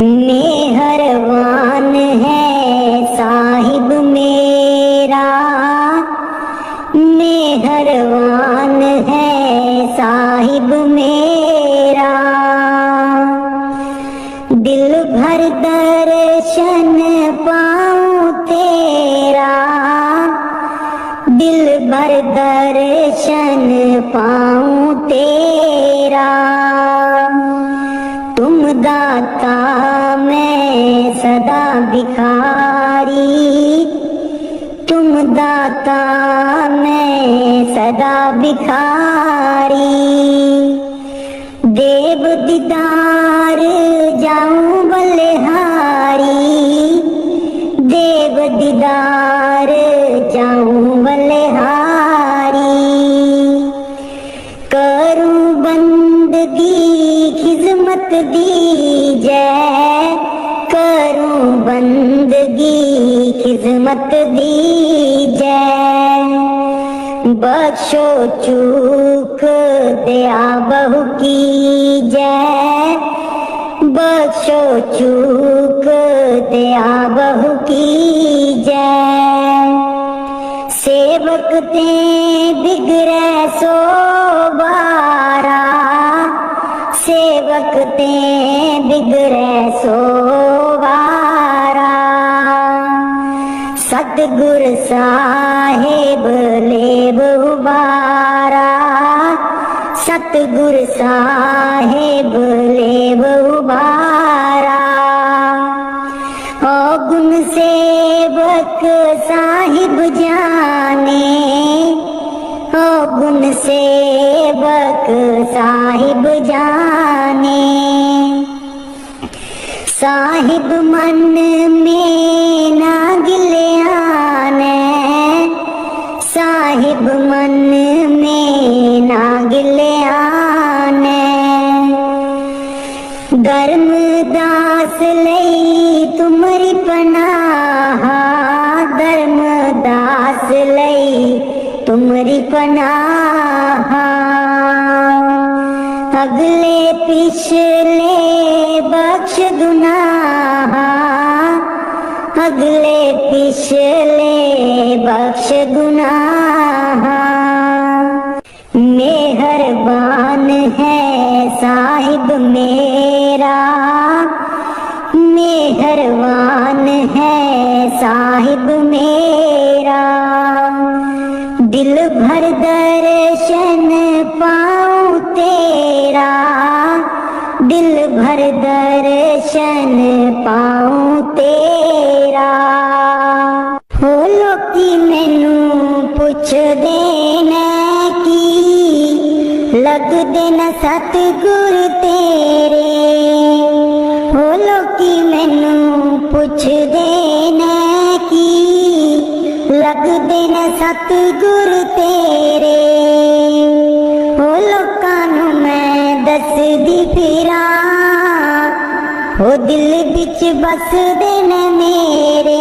मेहरबान है साहिब मेरा, मेहरबान है साहिब मेरा। दिल भर दर्शन पाऊं तेरा, दिल भर दर्शन पाऊं तेरा। तुम दाता मैं सदा भिखारी, तुम दाता मैं सदा भिखारी। देव दीदार जाऊं बलिहारी, देव दीदार जाऊं बलिहारी। करूं बंदगी खिदमत दीजै, करूं बंदगी खिदमत दीजै। बख्शो चूक दया बहु कीजै, बख्शो चूक दया बहु कीजै। सेवक ते बिगड़े सो बारा, सेवक ते बिगड़े सो बारा। सतगुर साहेब लेब उबारा, सतगुर साहेब लेब उबारा। ओ गुण सेवक साहिब जाने, ओ गुण सेवक साहिब जाने। साहिब मन में ना गिले आने, साहिब मन में ना गिले आने। धर्मदास लई तुमरी पनाह, धर्मदास लई तुमरी पनाह। अगले पिछले बख्श गुनाह, अगले पिछले बख्श गुनाह। मेहरबान है साहिब मेरा, मेहरबान है साहिब मेरा। दिल भर दर्शन पाऊं तेरा, दिल भर दर्शन पाऊं तेरा। हो लोकी मैनू पुछ देना की लगदे न सतगुर तेरे। हो लोकी मैनू पुछ देना की लगदे न सतगुर तेरे। हो लोकां नू मैं दसदी फिरां, हो दिल बिच बसदे न मेरे।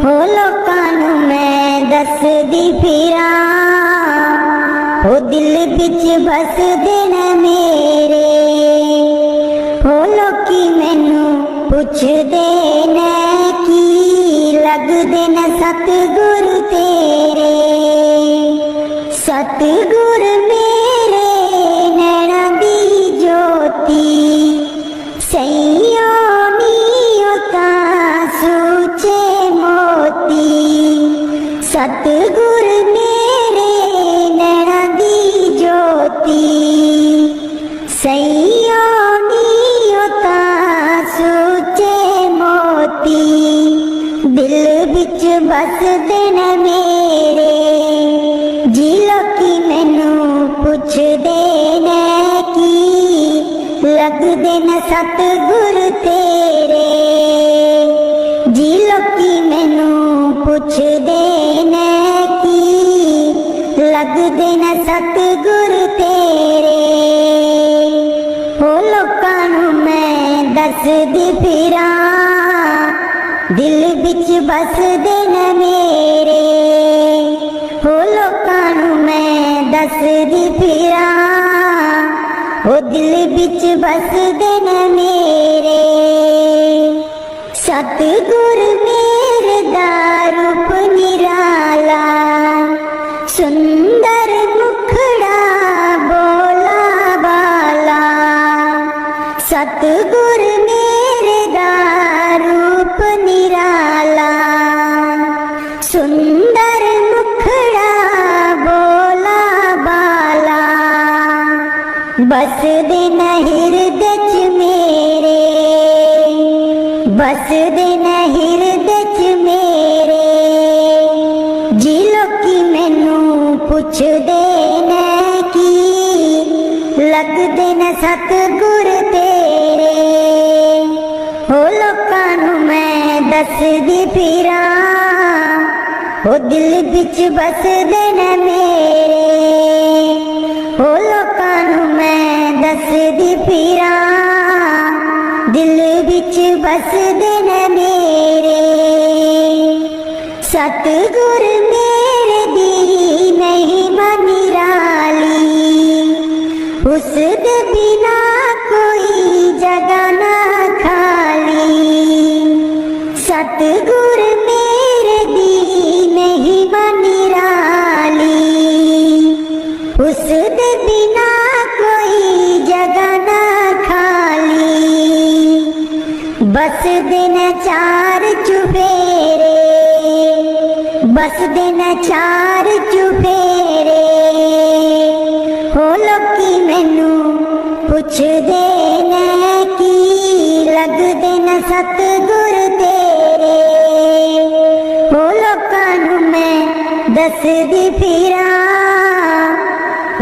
हो लोकां नू मैं दसदी फिरां, हो दिल बिच बसदे न मेरे। हो लोकी मैनू पुछदे न की लगदे न सतगुर तेरे। सतगुर मेरे नैना दी ज्योति, सैयों नीओ तां सूचे मोती। सतगुर मेरे नैना दी ज्योति, सैयों नीओ तां सूचे मोती। दिल बिच बसदे न मेरे, जी लोकी मैनू पुछदे न की लगदे न सतगुर तेरे। जी लोकी मैनू पुछदे न की लगदे न सतगुर तेरे। हो लोकां नू मैं दसदी फिरां, दिल बिच बसदे न मेरे। हो लोकां नू मैं दसदी फिरां, ओ दिल बिच बसदे न मेरे। सतगुर मेरे दा रूप निराला, सुंदर मुखड़ा बोला बाला। सतगुर मेरे दा रूप निराला, सुंदर मुखड़ा बोला बाला। बस दे न हिरदे च मेरे, बस दे न हिरदे च मेरे। जी लोकी मैनू पुछदे ने की, लगदे न सतगुर तेरे। हो लोकां नू मैं दसदी फिरां, ओ दिल बिच बसदे न मेरे। हो लोकां नू मैं दसदी फिरां, दिल बिच बसदे न मेरे। सतगुर मेरे दी महिमा निराली, उस दे बिना कोई जगह ना खाली। सतगुर मेरे दी महिमा निराली, उस दे बिना कोई जगह ना खाली। बस दिन चार चुफेरे, बस दिन चार चुफेरे। हो लोकी मैनू पुछदे ने की, लगदे न सतगुर तेरे। हो लोकां नू मैं दसदी फिरां,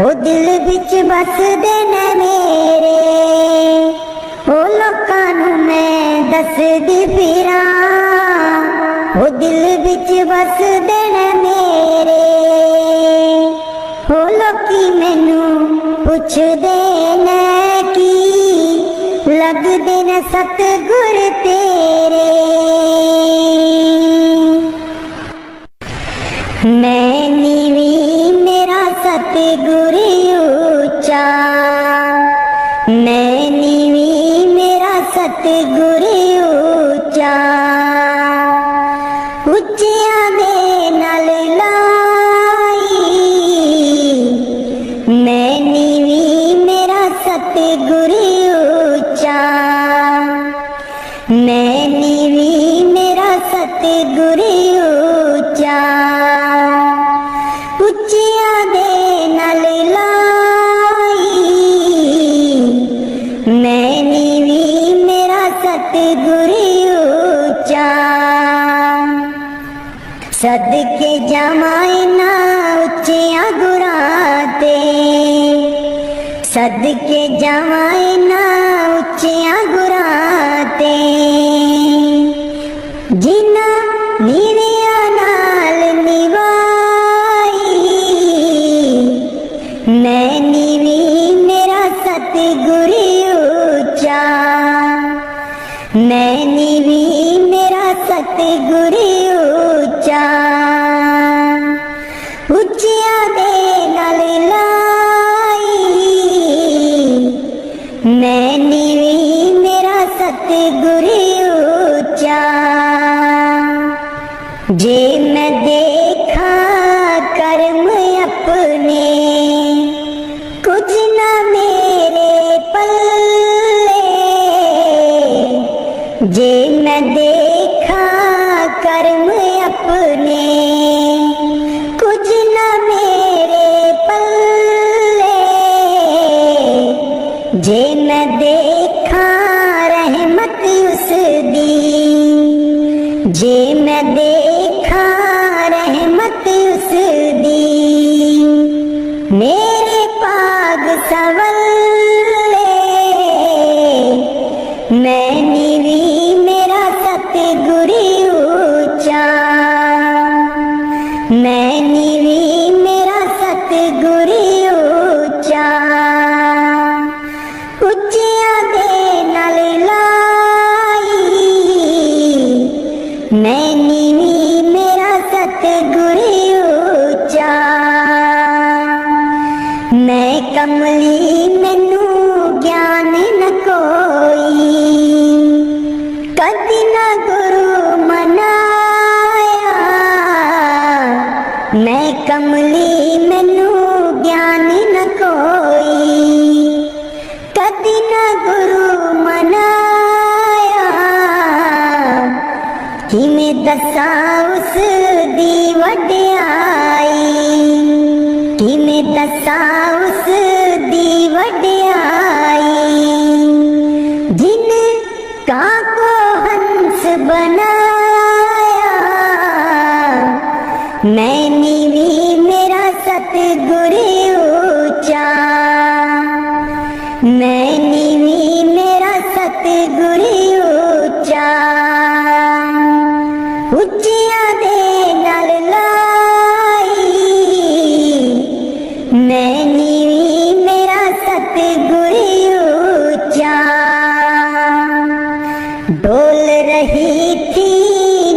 ओ दिल बिच बसदे न मेरे। ओ लोकां नू मैं दसदी फिरां, ओ दिल बिच बसदे न मेरे। हो लोकी मैनू पुछदे ने की, लगदे न सतगुर तेरे। मैं नीवी मेरा सतगुर ऊंचा, मैं नीवी मेरा सतगुर ऊंचा। ਉੱਚਿਆਂ ਦੇ ਨਾਲ ਲਾਈ, ਮੈਂ ਨੀਵੀਂ ਮੇਰਾ ਸਤਿਗੁਰ ਉੱਚਾ। ਮੈਂ ਨੀਵੀਂ ਮੇਰਾ ਸਤਿਗੁਰ ਉੱਚਾ। ਉੱਚਿਆਂ ਦੇ ਨਾਲ ਲਾਈ, ਮੈਂ ਨੀਵੀਂ ਮੇਰਾ ਸਤਿਗੁਰ ਉੱਚਾ। सदके जावां इन्हां उच्चियां गुरां ते, सदके जावां इन्हां उच्चियां गुरां ते। जिन्हां नीवियां नाल निभाई, मैं नीवी मेरा सतगुर ऊंचा। मैं नीवी मेरा सतगुर ऊंचा। ਉੱਚਿਆਂ ਦੇ ਨਾਲ ਲਾਈ, ਮੈਂ ਨੀਵੀਂ ਮੇਰਾ ਸਤਿਗੁਰ ਉੱਚਾ। ਜੇ ਮੈਂ ਦੇਖਾਂ ਕਰਮ ਆਪਣੇ, ਕੁਝ ਨਾ ਮੇਰੇ ਪੱਲੇ। ਜੇ ਮੈਂ ਦੇਖਾਂ ਕਰਮ ਆਪਣੇ, ਕੁਝ ਨਾ ਮੇਰੇ ਪੱਲੇ। ਜੇ ਮੈਂ ਦੇਖਾਂ ਰਹਿਮਤ ਉਸ ਦੀ, ਜੇ ਮੈਂ ਦੇਖਾਂ ਰਹਿਮਤ ਉਸ ਦੀ। ਮੇਰੇ ਭਾਗ ਸਵੱਲੇ, ਮੈਂ ਨੀਵੀਂ ਮੇਰਾ ਸਤਿਗੁਰ ਉੱਚਾ। ਮੈਂ ਨੀਵੀਂ ਮੇਰਾ ਸਤਿਗੁਰ ਉੱਚਾ। ਉੱਚਿਆਂ ਦੇ ਨਾਲ ਲਾਈ, ਮੈਂ ਨੀਵੀਂ ਮੇਰਾ ਸਤਿਗੁਰ ਉੱਚਾ। ਮੈਂ ਕਮਲੀ ਮੈਨੂੰ ਗਿਆਨ ਨ ਕੋਈ, ਕਦੀ ਨਾ ਗੁਰੂ मैं कमली मैनू ज्ञान न कोई, कदी न गुरु मनाया, किवें दसां उस दी वड्याई, किवें दसां उस दी वड्याई, जिन कां को हंस बनाया, मैं नीवी मेरा सतगुर ऊंचा, मैं नीवी मेरा सतगुर ऊंचा, उच्चियां दे नाल लाई, मैं नीवी मेरा सतगुर ऊंचा। डोल रही थी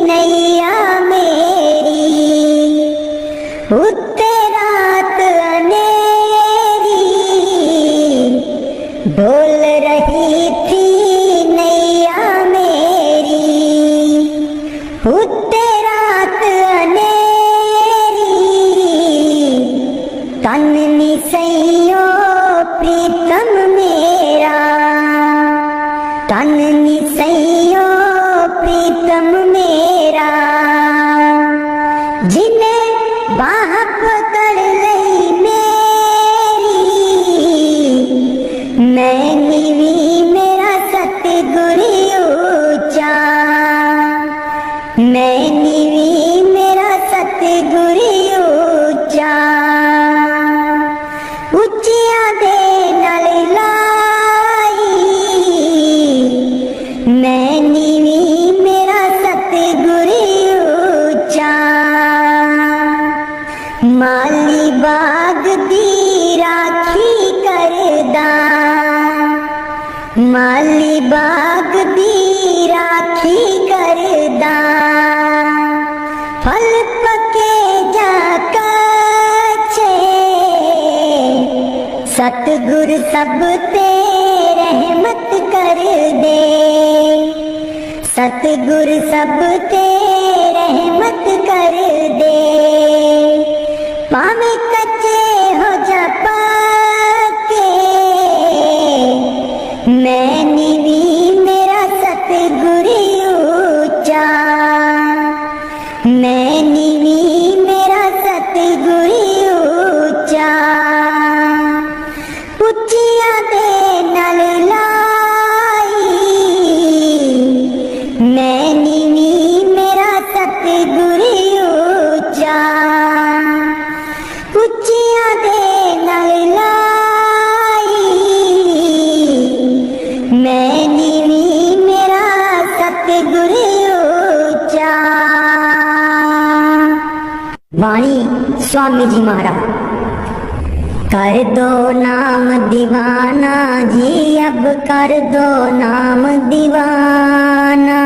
नैया मेरी, उत्ते रात अनेरी, डोल रही थी नैया मेरी, उत्ते रात अनेरी, तन निसैयो प्रीतम मेरा, तन निसैयो प्रीतम मेरा, जिन्हें बाह पकड़ लई मेरी, मैं नीवी मेरा सतगुर ऊंचा, मैं नीवी मेरा सतगुर ऊंचा, उच्चियां दे नाल लाई, मैं नीवी मेरा सतगुर ऊंचा। माली बाग दी राखी करदा, माली बाग दी राखी करदा, फल पके जा कच्चे, सतगुर सब ते रहमत कर दे, सतगुर सब ते रहमत कर दे, पावे कच्चे हो जा पक्के, मैं नीवी मेरा सतगुर ऊंचा, मैं नीवी मेरा सतगुर ऊंचा, उच्चियां दे नाल लाई, मैं नीवी मेरा सतगुर ऊंचा, उच्चियां दे नाल लाई, मैं नीवी मेरा सतगुर ऊंचा। वाणी स्वामी जी महाराज। कर दो नाम दीवाना जी, अब कर दो नाम दीवाना,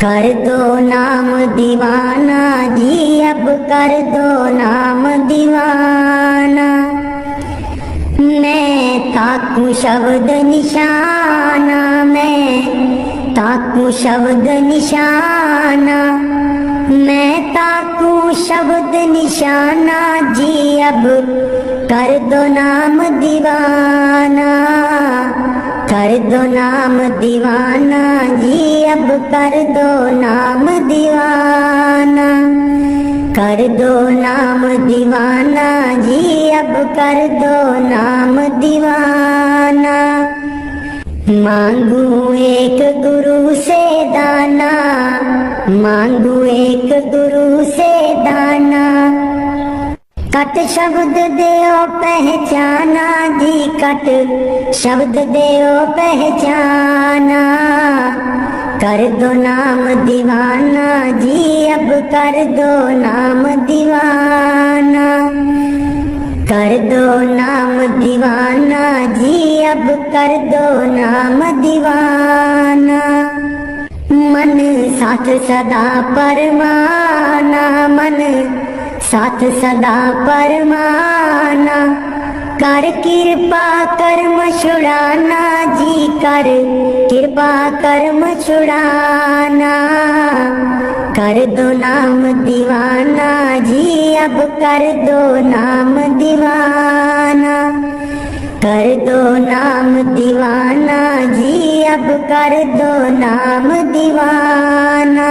कर दो नाम दीवाना जी, अब कर दो नाम दीवाना, मैं ताकू शब्द निशाना, मैं ताकू शब्द निशाना, मैं ताकू शब्द निशाना जी, अब कर दो नाम दीवाना, कर दो नाम दीवाना जी, अब कर दो नाम दीवाना, कर दो नाम दीवाना जी, अब कर दो नाम दीवाना। मांगू एक गुरु से दाना, मांगू एक गुरु से दाना, कट शब्द देओ पहचाना जी, कट शब्द देओ पहचाना, कर दो नाम दीवाना जी, अब कर दो नाम दीवाना, कर दो नाम दीवाना जी, अब कर दो नाम दीवाना। मन साथ सदा परमाना, मन साथ सदा परमाना, कर कृपा कर्म छुड़ाना जी, कर कृपा कर्म छुड़ाना, कर दो नाम दीवाना जी, अब कर दो नाम दीवाना, कर दो नाम दीवाना जी, अब कर दो नाम दीवाना।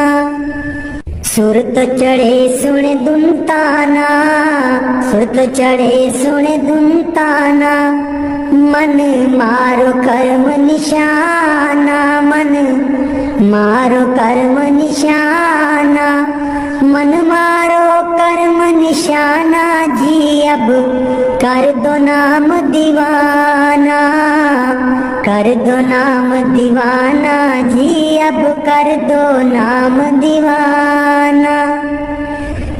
सुर तो चढ़े सुने दुनताना, सुर तो चढ़े सुने दुनताना, मन मारो कर्म निशाना, मन मारो कर्म निशाना, मन मारो कर्म निशाना जी, अब कर दो नाम दीवाना, कर दो नाम दीवाना जी, अब कर दो नाम दीवाना,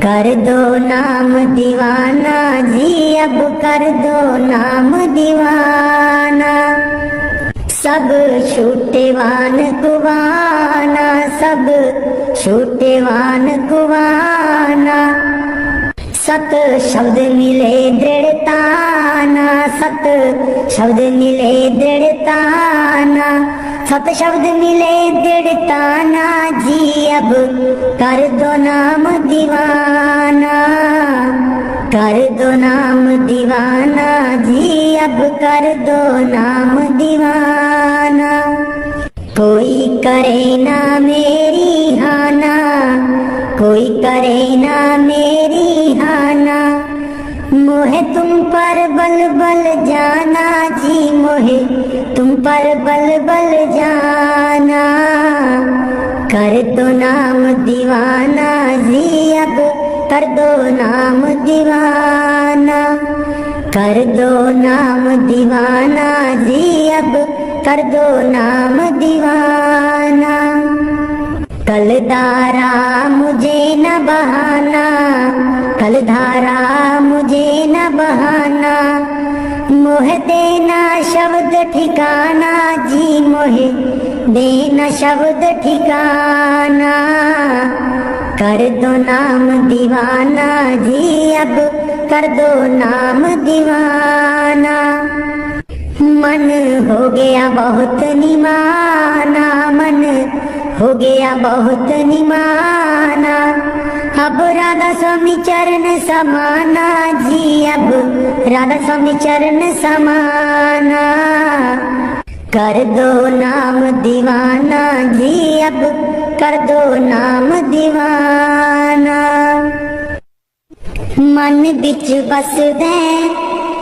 कर दो नाम दीवाना जी, अब कर दो नाम दीवाना। सब छूटेवान कुवाना, सब छूटेवान कुवाना, सत शब्द मिले दृढ़ताना, सत शब्द मिले दृढ़ताना, सत शब्द मिले दृढ़ताना जी, अब कर दो नाम दीवाना, कर दो नाम दीवाना जी, अब कर दो नाम दीवाना। कोई करे ना मेरी हाना, कोई करे ना मेरी हाना, मोहे तुम पर बल बल जाना जी, मोहे तुम पर बल बल जाना, कर दो नाम दीवाना जी, अब कर दो नाम दीवाना, कर दो नाम दीवाना जी, अब कर दो नाम दीवाना। कलधारा मुझे न बहाना, कलधारा मुझे न बहाना, मोह देना शब्द ठिकाना जी, मोहे देना शब्द ठिकाना, कर दो नाम दीवाना जी, अब कर दो नाम दीवाना। मन हो गया बहुत निमाना, मन हो गया बहुत निमाना, अब राधा स्वामी चरण समाना जी, अब राधा स्वामी चरण समाना, कर दो नाम दीवाना जी, अब कर दो नाम दीवाना। मन बिच बस दे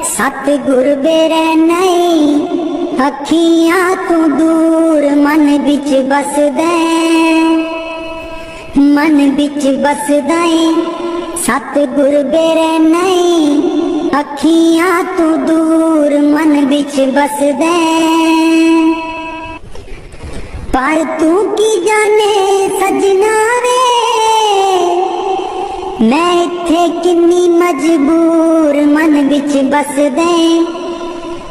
सतगुर बेरे नहीं, अखियां तू दूर मन बिच बस दे, मन बिच बस दे सतगुर बेरे नहीं, अखियां तू दूर मन बिच बस दे, पर तू की जाने सजना वे, मैं इत्थे किन्नी मजबूर मन बिच बस दे,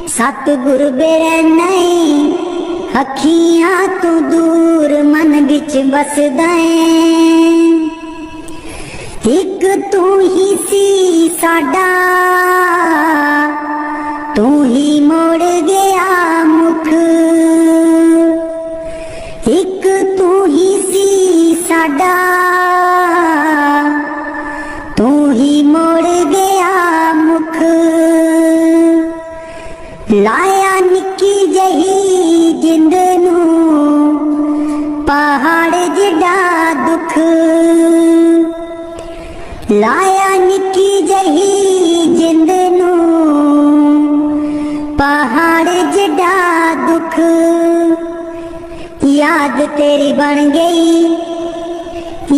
सतगुर बेरे नहीं, अखियां तू दूर मन बिच बस दे, एक तू ही सी साडा, तू ही मोड़ गया मुख, एक तू ही सी साडा, तू ही मोड़ गया मुख, लाया निक्की जही जिंद नू पहाड़ जिडा दुख, लाया निक्की जही जिंद नू पहाड़ जिडा दुख, याद तेरी बन गई,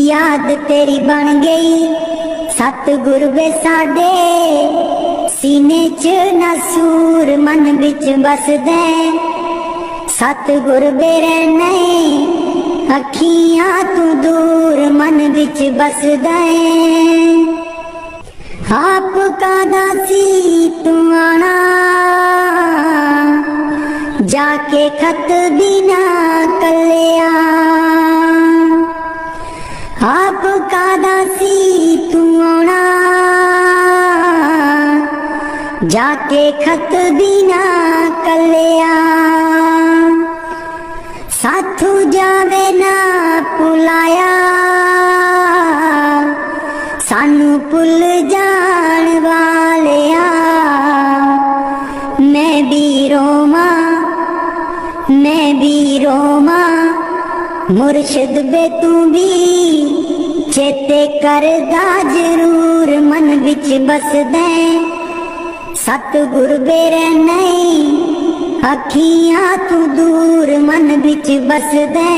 याद तेरी बन गई, सतगुर वे साडे सीने च नसूर मन बिच बस दे, सतगुर बेरे नहीं, अखियां तू दूर मन बिच बस दे, आप का दासी तू आना, जाके खत बिना कलिया, आप का दासी तू आना, जाके खत बिना कलिया, साथू जावे ना पुलाया, मैं भी रोमा मुर्शिद बे तू भी चेते करदा जरूर मन विच बसदे सतगुर बेरे नहीं अखियां तू दूर मन विच बसदे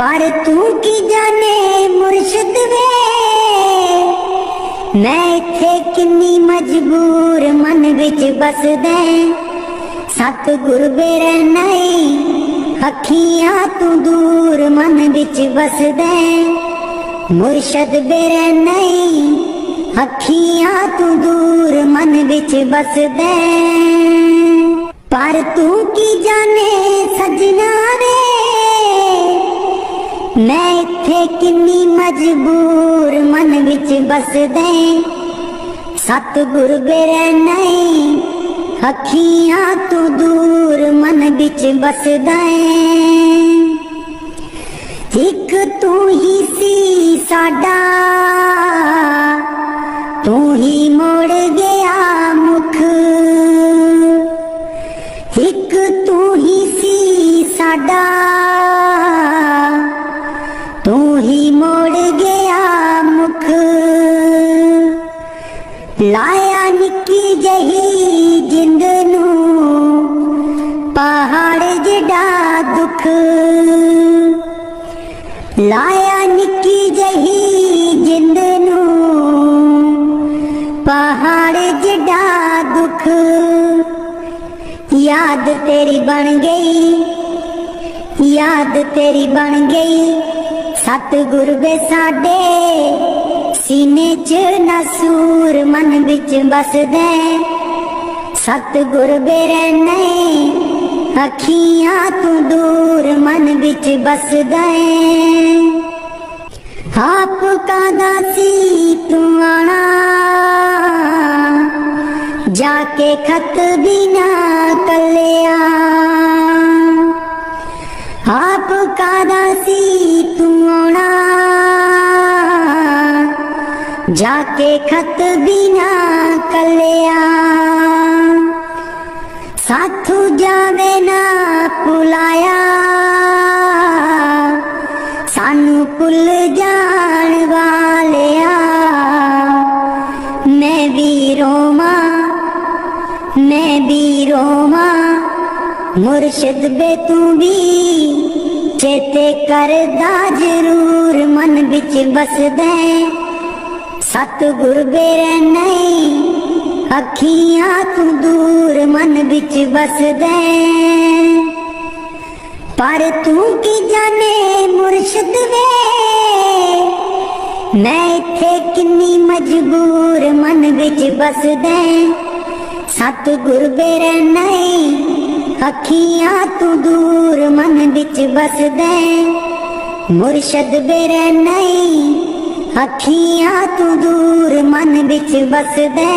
पर तू की जाने मुर्शिद वे मैं इत्थे किन्नी मजबूर मन विच बसदे सतगुर बेरे नहीं अखियां तू दूर मन विच बसदे मुर्शद बेरे नहीं अखियां तू दूर मन विच बसदे पर तू की जाने सजना वे मैं इत्थे किन्नी मजबूर मन विच बसदे सतगुर बेरे नहीं अखियां तू दूर मन विच बसदा एक तू ही सी साडा तू ही मोड़ गया मुख एक तू ही सी साडा तू ही मोड़ गया मुख लाया निक्की जही जिंद नू पहाड़ जिड़ा दुख लाया निक्की जही जिंद नू पहाड़ जिड़ा दुख याद तेरी बन गई याद तेरी बन गई सतगुर वे साडे सीने च नसूर मन विच बसदे सतगुर बेरे नहीं अखियां तू दूर मन विच बसदे आप कादा सी तू आना जाके खत भी ना कलिया आप कादा सी तू आना जाके खत भी ना कलिया साथू जावे ना पुलाया सानू पुल जान वालिया मैं भी रोमा मुर्शिद बे तू भी चेते करदा जरूर मन विच बसदे सतगुर बेरे नहीं अखियां तू दूर मन विच बसदे पर तू की जाने मुर्शिद वे मैं इत्थे किन्नी मजबूर मन विच बसदे सतगुर बेरे नहीं अखियां तू दूर मन विच बसदे मुर्शिद बेरे नहीं अखियां तू दूर मन विच बसदे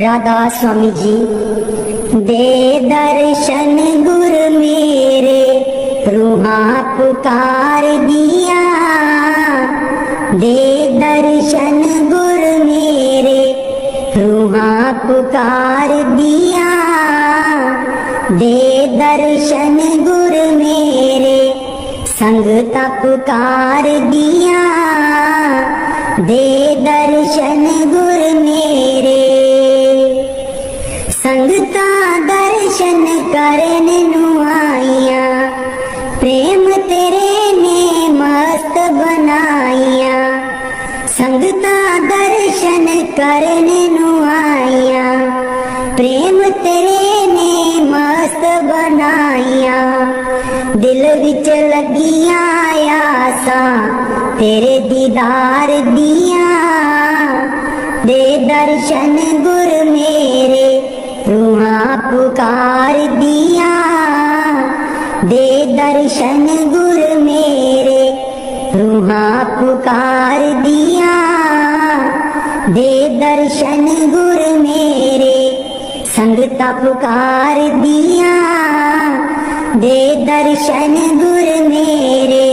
राधा स्वामी जी दे दर्शन गुर मेरे रूहां पुकार दिया दे दर्शन गुर मेरे रूहां पुकार दिया दे दर्शन गुर मेरे संगता पुकार दिया दे दर्शन गुर मेरे संगता दर्शन करन नू आईया प्रेम तेरे ने मस्त बनाईया संगता दर्शन करन नू आईया प्रेम तेरे ने मस्त बनाइया, दिल विच लगिया आसां तेरे दीदार दिया। दे दर्शन गुर मेरे रूहां पुकार दिया, दे दर्शन गुर मेरे रूहां पुकार दिया। दे दर्शन गुर मेरे संगता पुकार दिया, दे दर्शन गुर मेरे।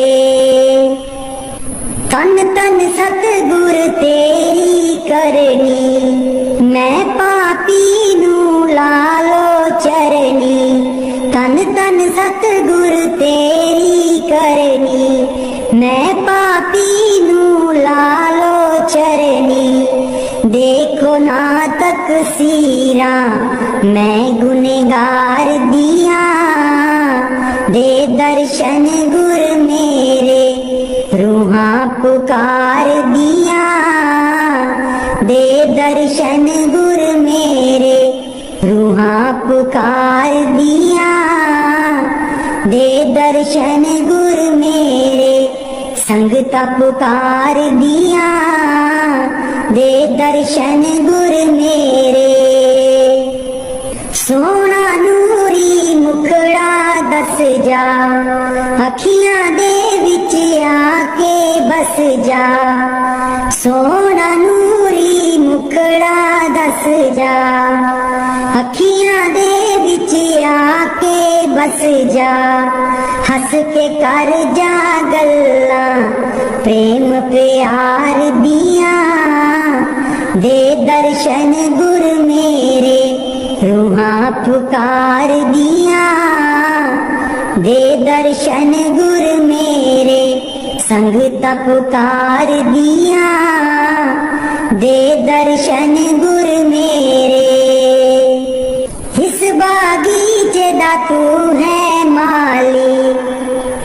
तन तन सतगुर तेरी करनी, मैं पापी नू लालो चरनी। तन तन सतगुर तेरी करनी, मैं पापी नू लालो चरनी। देखो ना तकसीरा मैं गुनहगार दिया, दे दर्शन गुर मेरे रूहां पुकार दिया। दे दर्शन गुर मेरे रूहां पुकार दिया, दे दर्शन गुर मेरे संगता पुकार दिया। दे दर्शन गुर मेरे सोना नूरी मुखड़ा दस जा, अखियां दे विच आके बस जा। सोना नूरी मुखड़ा दस जा, अखियां दे विच आके बस जा। हंस के कर जा गल्लां प्रेम प्यार दिया, दे दर्शन गुर मेरे रूहां पुकार दिया। दे दर्शन गुर मेरे संगता पुकार दिया, दे दर्शन गुर मेरे। इस बागीचे दा तू है माली,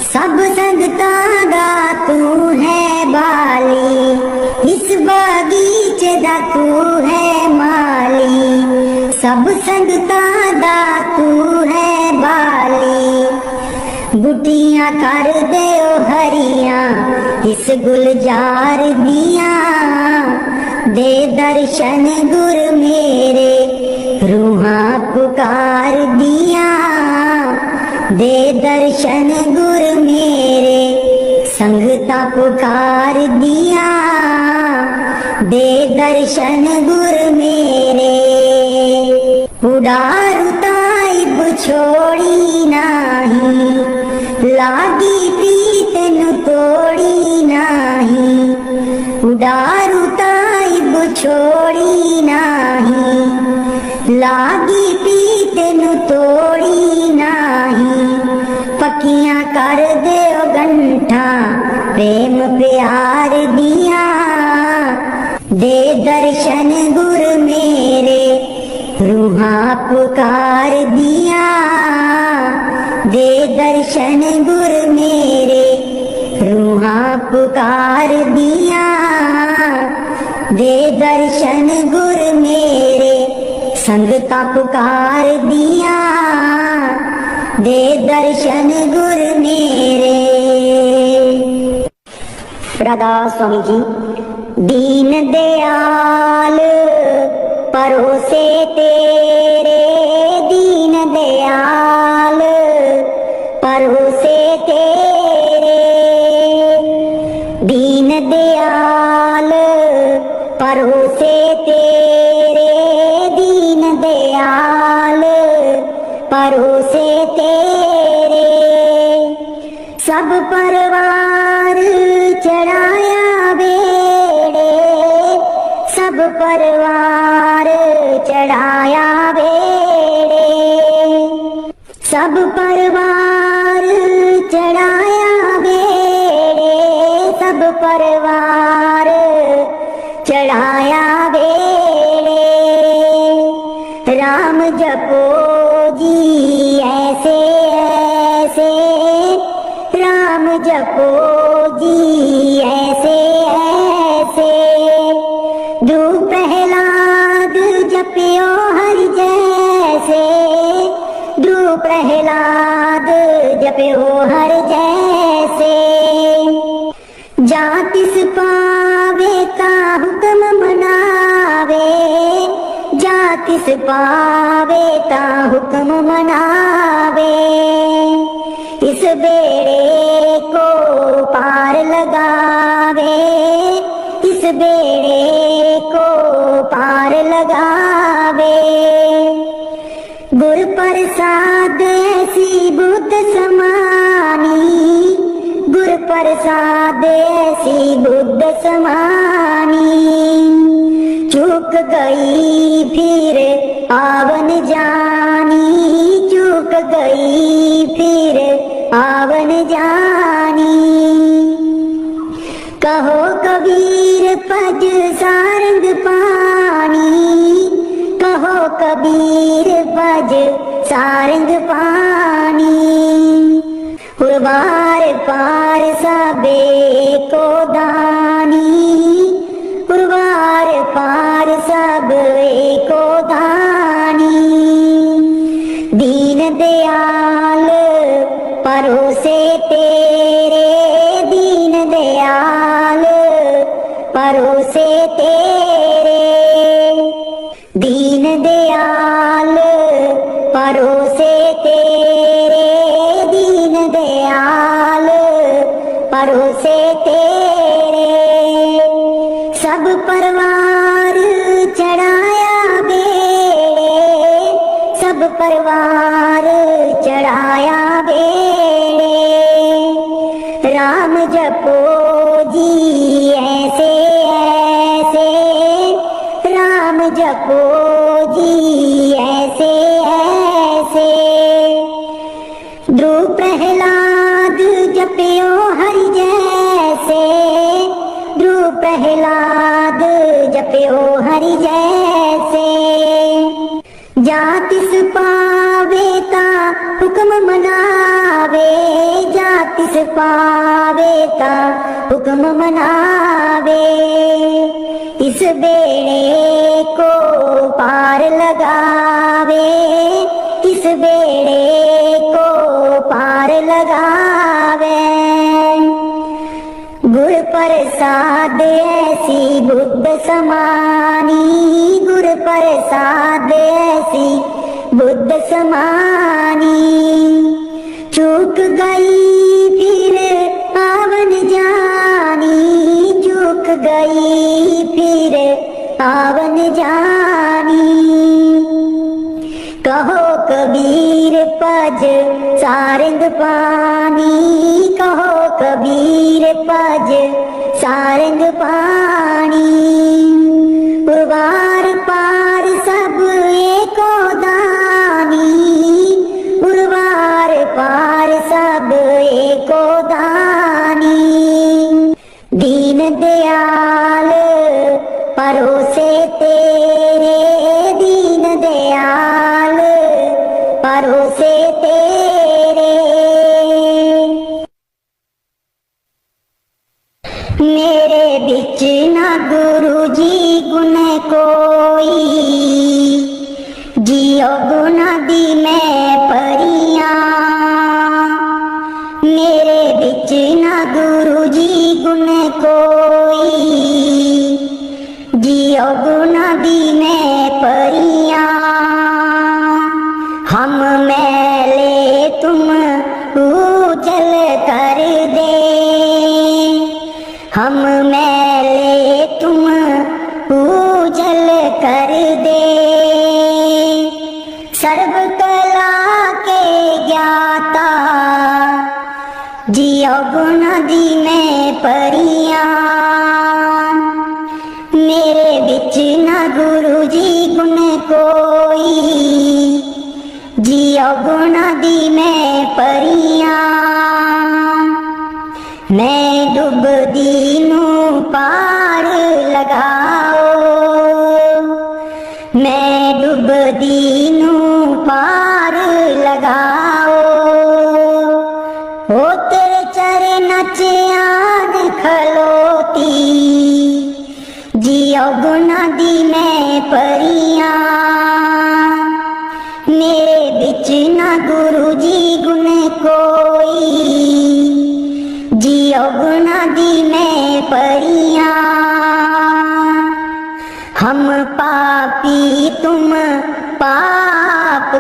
सब संगतां दा तू है बाली। इस बागीचे दा तू है माली, सब संगतां दा तू है बाली। बुटियां कर दे ओ हरियां इस गुलजार दिया, दे दर्शन गुर मेरे रूहां पुकार दिया। दे दर्शन गुर मेरे संगता पुकार दिया, दे दर्शन गुर मेरे। उडारू ताइब छोड़ी नाही, लागी प्रीत नु तोड़ी नाही। उडारू ताइब छोड़ी नाही, लागी प्रीत नु तोड़ी नाही। पक्कियां कर दे ओ गंठा प्रेम प्यार दिया, दे दर्शन गुर मेरे रूहां पुकार दिया। दे दर्शन गुर मेरे रूहां पुकार दिया, दे दर्शन गुर मेरे संगता पुकार दिया, दे दर्शन गुर मेरे। प्रदास स्वामी जी। दीन दयाल परोसे तेरे, दीन दयाल परोसे तेरे। दीन दयाल परोसे तेरे, दीन दयाल परोसे तेरे। सब परवार चढ़ाया बेड़े, सब परवार चढ़ाया बेड़े। सब परवार चढ़ाया बेड़े, सब परवार चढ़ाया बेड़े। राम जपो जी ऐसे ऐसे, राम जपो जी ऐसे ऐसे। दो प्रहलाद जपियो हरि जय, जप्यो हर जैसे। जा तिस पावे ता हुक्म मनावे, जा तिस पावे ता हुक्म मनावे। इस बेड़े को पार लगावे, इस बेड़े को पार लगावे। गुर प्रसाद ऐसी बुद्ध समानी, गुर प्रसाद ऐसी बुद्ध समानी। चूक गई फिर आवन जानी, चूक गई फिर आवन जानी। कहो कबीर पज सारंग पानी, कहो कबीर पज सारंग पानी। उर्वार पार सबे को दानी, उर्वार पार सबे को दानी। दीन दयाल परोसे तेरे, दीन दयाल परोसे तेरे। दीन दयाल परोसे तेरे, दीन दयाल परोसे तेरे। सब परवार चढ़ाया बेड़े, सब परवार चढ़ाया बेड़े। राम जपो जी ऐसे ऐसे, राम जपो जी ऐसे ऐसे। ध्रुव प्रहलाद जप्यो हरि जैसे, ध्रुव प्रहलाद जप्यो हरि जैसे। जा तिस पावे ता हुक्म मनावे, जा तिस पावे ता हुक्म मनावे। इस बेड़े को पार लगावे, इस बेड़े को पार लगावे। गुर प्रसाद ऐसी बुद्ध समानी, गुर प्रसाद ऐसी बुद्ध समानी। चूक गई फिर आवन जानी, चूक गई फिर आवन जानी। कहो कबीर पज सारंग पानी, कहो कबीर पज सारंग पानी। उर्वार पार सब एको दानी, उर्वार पार सब एको दानी। दीन दयाल परोसे तेरे, दीन दयाल परोसे तेरे। मेरे बिच ना गुरु जी गुण कोई, जियो गुना दी मैं परियां। मेरे बिच ना गुरु जी गुण कोई, जियो गुना दी मैं परियां। हम मैले तुम उजल कर दे, हम मैले तुम उजल कर दे। सर्व कला के ज्ञाता, जियो गुण दी मैं परियां। मेरे बिच ना गुरु जी गुण कोई, जियो गुण दी मैं परियां। मैं डुबदी नू पार लगाओ, मैं डुबदी नू पार लगाओ। हो तेरे चरण च आन खलोती, जियो गुना दी मैं परियां। मेरे बिच ना गुरु जी गुण कोई,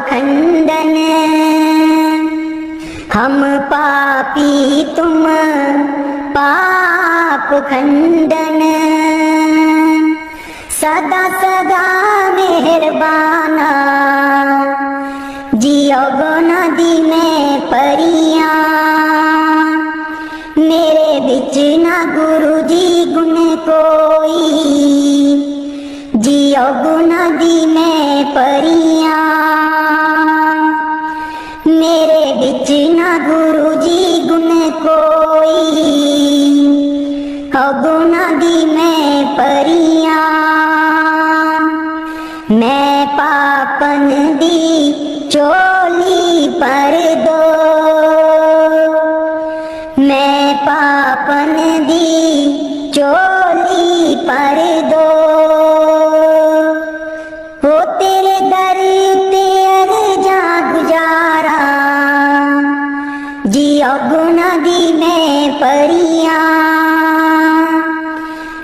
खंडन, हम पापी तुम पाप खंडन। सदा सदा मेहरबाना, जियो गो नदी में परियां। मेरे बिच ना गुरु जी गुण कोई, जियो गो नदी में परियां। मेरे बिच ना गुरु जी गुण कोई, गो नदी में परियां। मैं पापन दी चोली पर दो, मैं पापन दी चोली पर दो। हो तेरे दर ते अर्जा गुजारा, जियो गो नदी में परियां।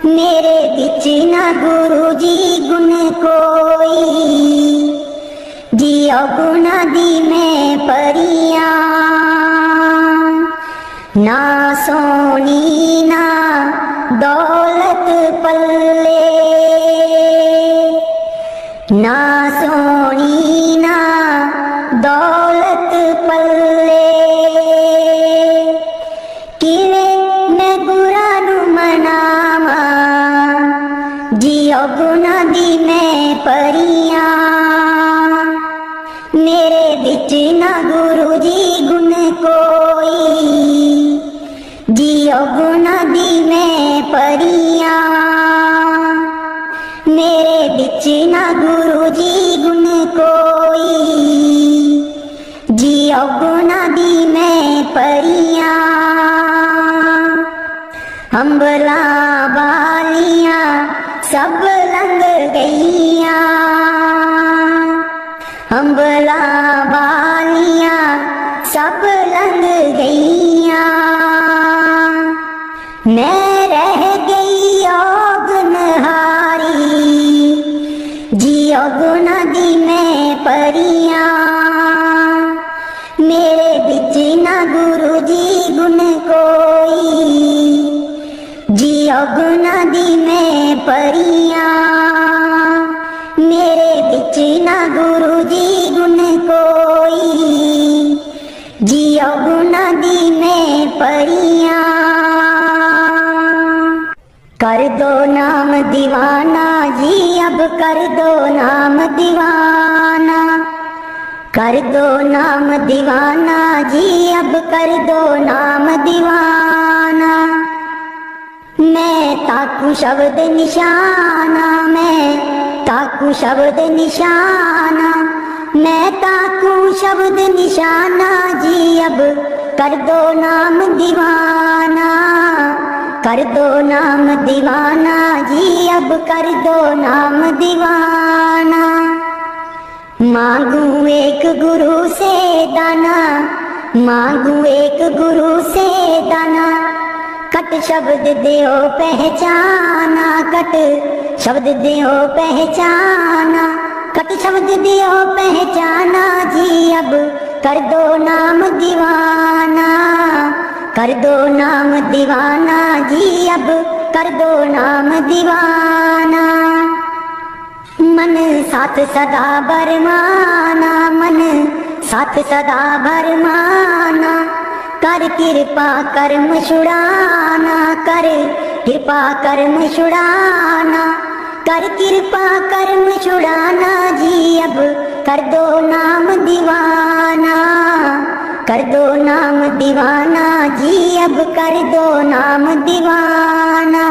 मेरे बिच ना गुरु जी गुण कोई, जियो गो नदी में परियां। ना सोनी ना दौलत पल्ले, ना सोनी ना दौलत पल्ले। किवें मैं गुरा नू मनावा, जियो गो नदी में परियां। मेरे बिच ना गुरु जी गुण कोई, जियो गो नदी में परियां। मेरे बिच ना गुरु जी गुण कोई, जियो गो नदी में परियां। अंबला बालियां सब लंघ गईयां, अंबला बालियां सब लंघ गईयां। मैं रह गई ओगनहारी, जियो गो नदी में परियां। मेरे बिच ना गुरु जी गुण कोई, जियो गो नदी में परियां। मेरे बिच ना गुरु जी गुण कोई, जियो गो नदी में परियां। कर दो नाम दीवाना जी, अब कर दो नाम दीवाना। कर दो नाम दीवाना जी, अब कर दो नाम दीवाना। मैं ताकू शब्द निशाना, मैं ताकू शब्द निशाना। मैं ताकू शब्द निशाना जी, अब कर दो नाम दीवाना। कर दो नाम दीवाना जी, अब कर दो नाम दीवाना। मांगू एक गुरु से दाना, मांगू एक गुरु से दाना। कट शब्द देओ पहचाना, कट शब्द देओ पहचाना। कट शब्द देओ पहचाना जी, अब कर दो नाम दीवाना। कर दो नाम दीवाना जी, अब कर दो नाम दीवाना। मन साथ सदा बरमाना, मन साथ सदा बरमाना। कर कृपा कर्म छुड़ाना, कर कृपा कर्म छुड़ाना। कर कृपा कर्म छुड़ाना जी, अब कर दो नाम दीवाना। कर दो नाम दीवाना जी, अब कर दो नाम दीवाना।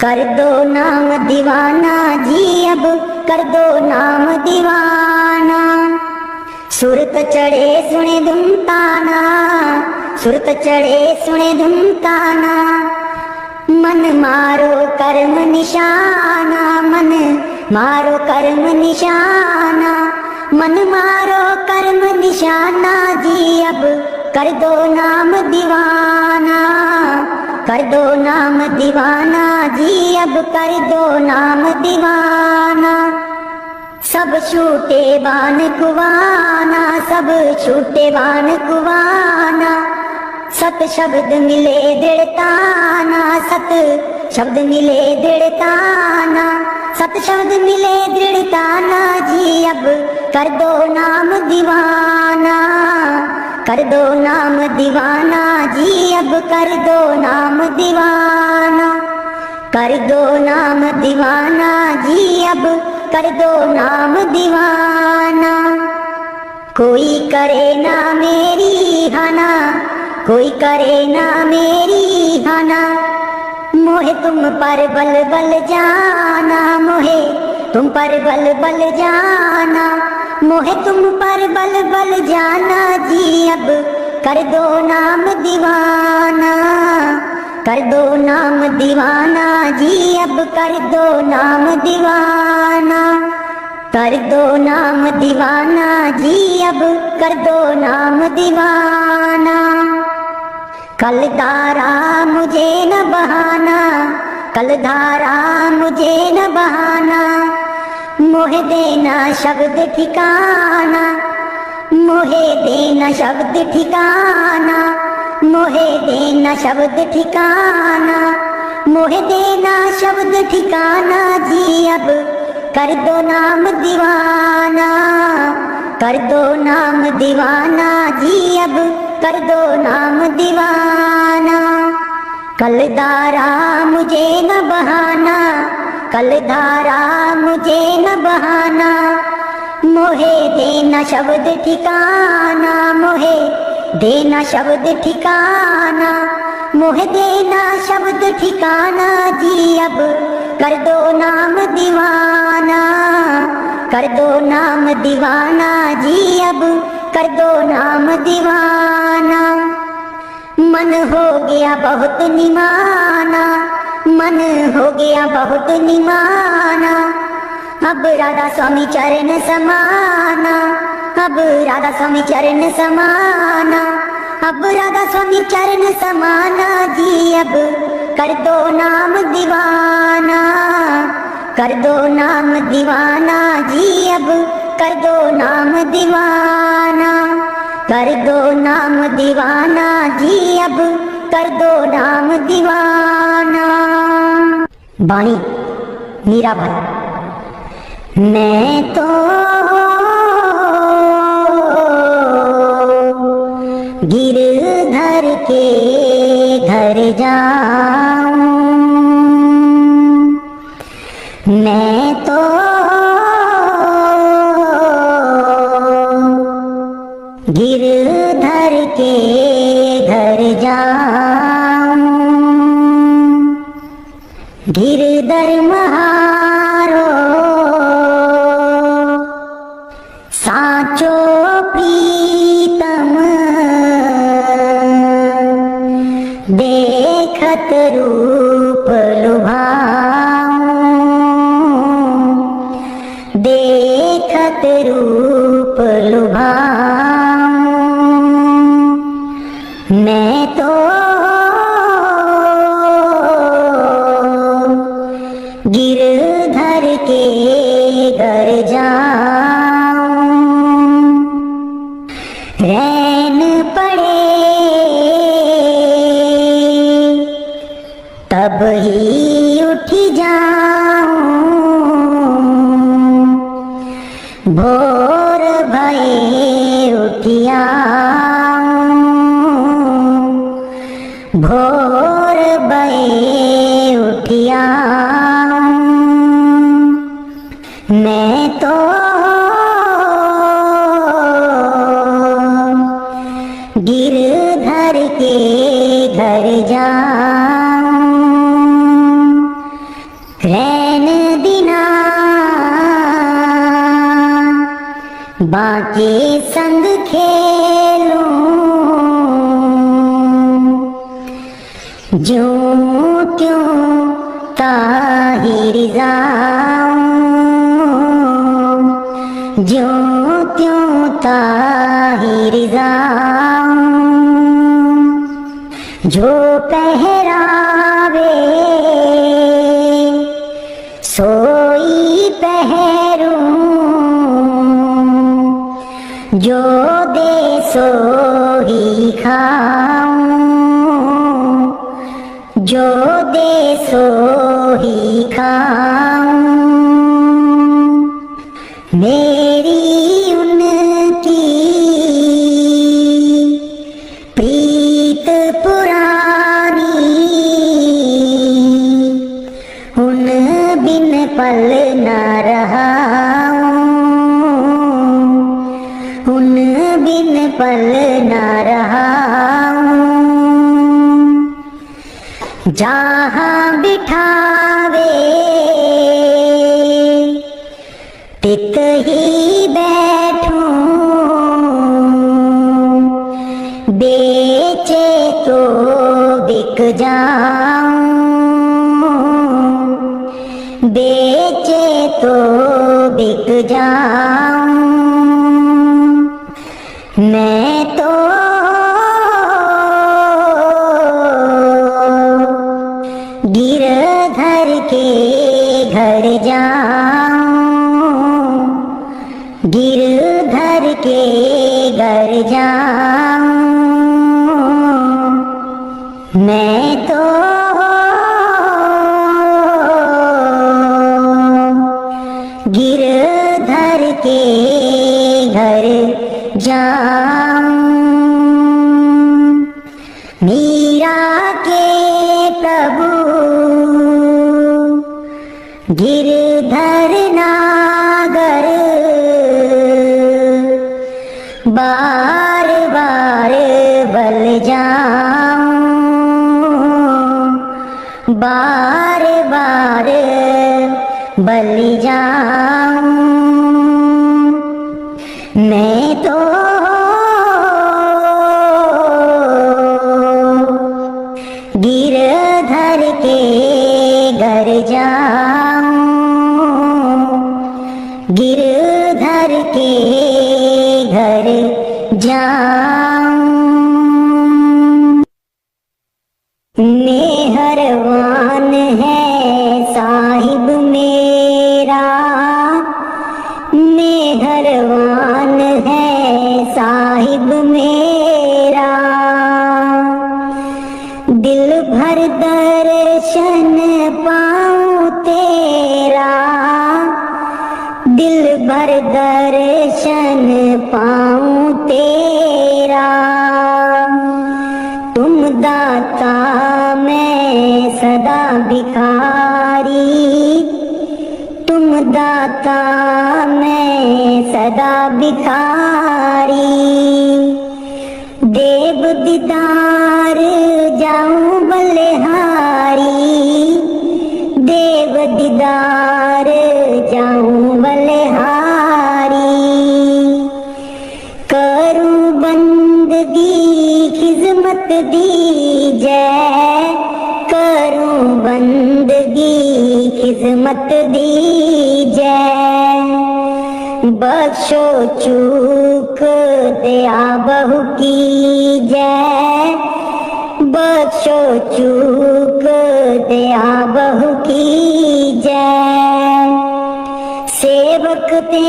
कर दो नाम दीवाना जी, अब कर दो नाम दीवाना। सुरत चढ़े सुने धुन ताना, सुरत चढ़े सुने धुन ताना। मन मारो कर्म निशाना, मन मारो कर्म निशाना। मन मारो कर्म निशाना जी, अब कर दो नाम दीवाना। कर दो नाम दीवाना जी, अब कर दो नाम दीवाना। सब छूटे बान कुवाना, सब छूटे बान कुवाना। सत शब्द मिले दृढ़ताना, सत शब्द मिले दृढ़ताना, सत शब्द मिले दृढ़ताना जी। अब कर दो नाम दीवाना, कर दो नाम दीवाना जी। अब कर दो नाम दीवाना, कर दो नाम दीवाना जी। अब कर दो नाम दीवाना। कोई करे ना मेरी हाना, कोई करे ना मेरी हाना। मोहे तुम पर बल बल जाना, मोहे तुम पर बल बल जाना, मोहे तुम पर बल बल जाना जी। अब कर दो नाम दीवाना, कर दो नाम दीवाना जी। अब कर दो नाम दीवाना, कर दो नाम दीवाना जी। अब कर दो नाम दीवाना। कल धारा मुझे न बहाना, कल धारा मुझे न बहाना। मोहे देना शब्द ठिकाना, मोहे देना शब्द ठिकाना, मोहे देना शब्द ठिकाना, मोहे देना शब्द ठिकाना जी। अब कर दो नाम दीवाना, कर दो नाम दीवाना जी। अब कर दो नाम दीवाना। कल धारा मुझे न बहाना, कल धारा मुझे न बहाना। मोहे देना शब्द ठिकाना, मोहे देना शब्द ठिकाना, मोहे देना शब्द ठिकाना जी। अब कर दो नाम दीवाना, कर दो नाम दीवाना जी। अब कर दो नाम दीवाना। मन हो गया बहुत निमाना, मन हो गया बहुत निमाना। अब राधा स्वामी चरण समाना, अब राधा स्वामी चरण समाना, अब राधा स्वामी चरण समाना जी। अब कर दो नाम दीवाना, कर दो नाम दीवाना जी। अब कर दो नाम दीवाना, कर दो नाम दीवाना जी। अब कर दो नाम दीवाना। बाणी मीराबाई। मैं तो गिरधर के घर जाऊं, मैं तो गिरधर के घर जाऊं। गिरधर महारो साचो प्रीतम, देखत रूप लुभाऊं, देखत रूप लुभाऊं। मैं तो गिरधर के घर जाऊं। रैन पड़े तब ही उठ जाऊं, भोर भये उठिया, भोर भये उठिया। मैं तो गिरधर के घर जाऊं। रैन दिना बाके संग खेलूं, ज्यों त्यों ताहिर जाऊं, ज्यों त्यों ताहिर जाऊं। जो पहरावे सोई पहरूं, जो दे सो ही खाऊं, जो दे सो ही खाऊं। मेरी उनकी प्रीत पुरानी, उन बिन पल न रहा, उन बिन पल न रहा। जहाँ बिठावे तित ही बैठूं, बेचे तो बिक जाऊं, बेचे तो बिक जाऊं। मैं तो गिरधर के घर जाऊं, गिरधर के घर जाऊं। मैं तो गिरधर के घर जाऊं। मीरा के प्रभु गिरधर नागर, बार बार बल जाऊं, बार बार बल जाऊं। मैं तो गिरधर के घर जाऊं, गिरधर के घर जाऊं। मेहरबान है साहिब मेरा, मेहरबान है साहिब मेरा। दिल भर दर्शन पाऊं तेरा, दिल भर दर्शन पाऊं तेरा। तुम दाता मैं सदा भिखारी, तुम दाता मैं सदा भिखारी। देव दीदार जाऊं बलिहारी, देव दीदार जाऊं बलिहारी। करूं बंदगी खिदमत दीजै, करूं बंदगी खिदमत दीजै। बख्शो चूक दया बहु कीजै, बख्शो चूक दया बहु कीजै। सेवक ते